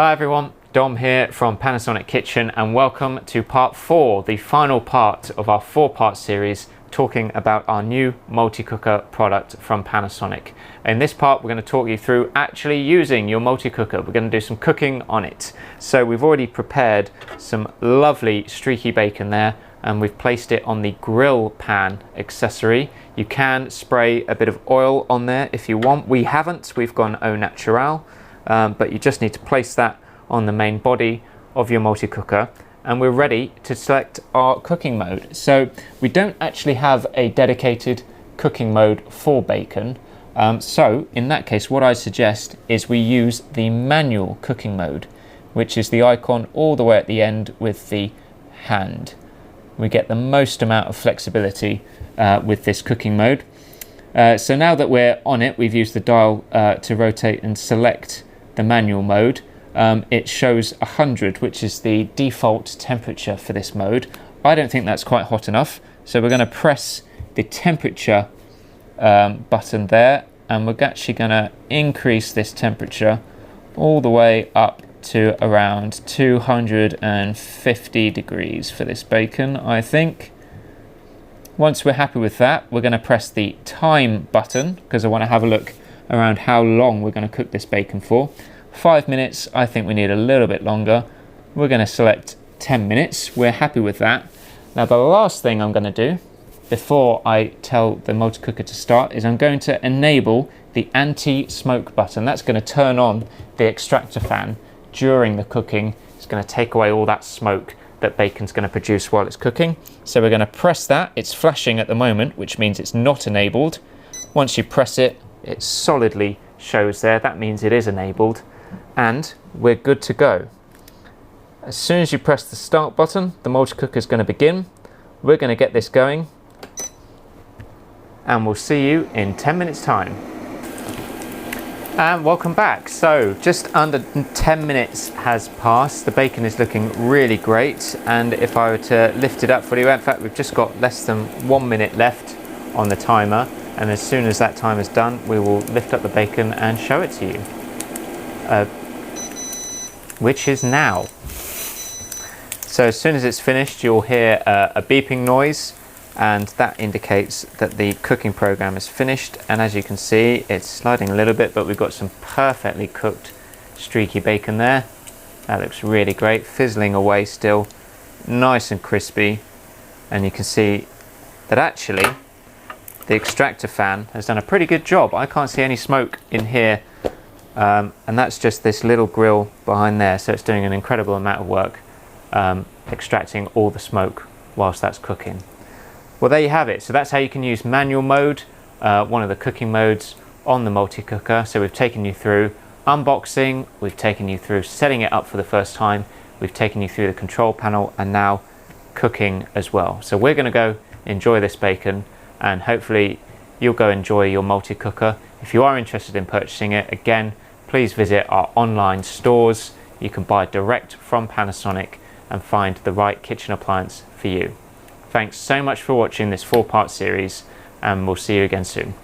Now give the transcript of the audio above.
Hi everyone, Dom here from Panasonic Kitchen and welcome to part 4, the final part of our 4-part series talking about our new multi-cooker product from Panasonic. In this part we're going to talk you through actually using your multi-cooker. We're going to do some cooking on it. So we've already prepared some lovely streaky bacon there and we've placed it on the grill pan accessory. You can spray a bit of oil on there if you want. We haven't, we've gone au naturel. But you just need to place that on the main body of your multi-cooker and we're ready to select our cooking mode. So we don't actually have a dedicated cooking mode for bacon. So in that case, what I suggest is we use the manual cooking mode, which is the icon all the way at the end with the hand. We get the most amount of flexibility with this cooking mode. So now that we're on it, we've used the dial to rotate and select the manual mode. It shows 100, which is the default temperature for this mode. I don't think that's quite hot enough, so we're going to press the temperature button there and we're actually going to increase this temperature all the way up to around 250 degrees for this bacon, I think. Once we're happy with that, we're going to press the time button because I want to have a look around how long we're going to cook this bacon for. 5 minutes, I think we need a little bit longer. We're going to select 10 minutes. We're happy with that. Now the last thing I'm going to do before I tell the multi-cooker to start is I'm going to enable the anti-smoke button. That's going to turn on the extractor fan during the cooking. It's going to take away all that smoke that bacon's going to produce while it's cooking. So we're going to press that. It's flashing at the moment, which means it's not enabled. Once you press it, it solidly shows there. That means it is enabled and we're good to go. As soon as you press the start button, the multi-cooker is going to begin. We're going to get this going and we'll see you in 10 minutes time. And welcome back. So just under 10 minutes has passed. The bacon is looking really great, and if I were to lift it up for you, in fact we've just got less than 1 minute left on the timer, and as soon as that time is done we will lift up the bacon and show it to you, which is now. So as soon as it's finished you'll hear a beeping noise and that indicates that the cooking program is finished, and as you can see it's sliding a little bit, but we've got some perfectly cooked streaky bacon there. That looks really great, fizzling away still, nice and crispy, and you can see that actually the extractor fan has done a pretty good job. I can't see any smoke in here, and that's just this little grill behind there, so it's doing an incredible amount of work extracting all the smoke whilst that's cooking. Well, there you have it. So that's how you can use manual mode, one of the cooking modes on the multi-cooker. So we've taken you through unboxing, we've taken you through setting it up for the first time, we've taken you through the control panel, and now cooking as well. So we're going to go enjoy this bacon and hopefully you'll go enjoy your multi-cooker. If you are interested in purchasing it, again, please visit our online stores. You can buy direct from Panasonic and find the right kitchen appliance for you. Thanks so much for watching this 4-part series and we'll see you again soon.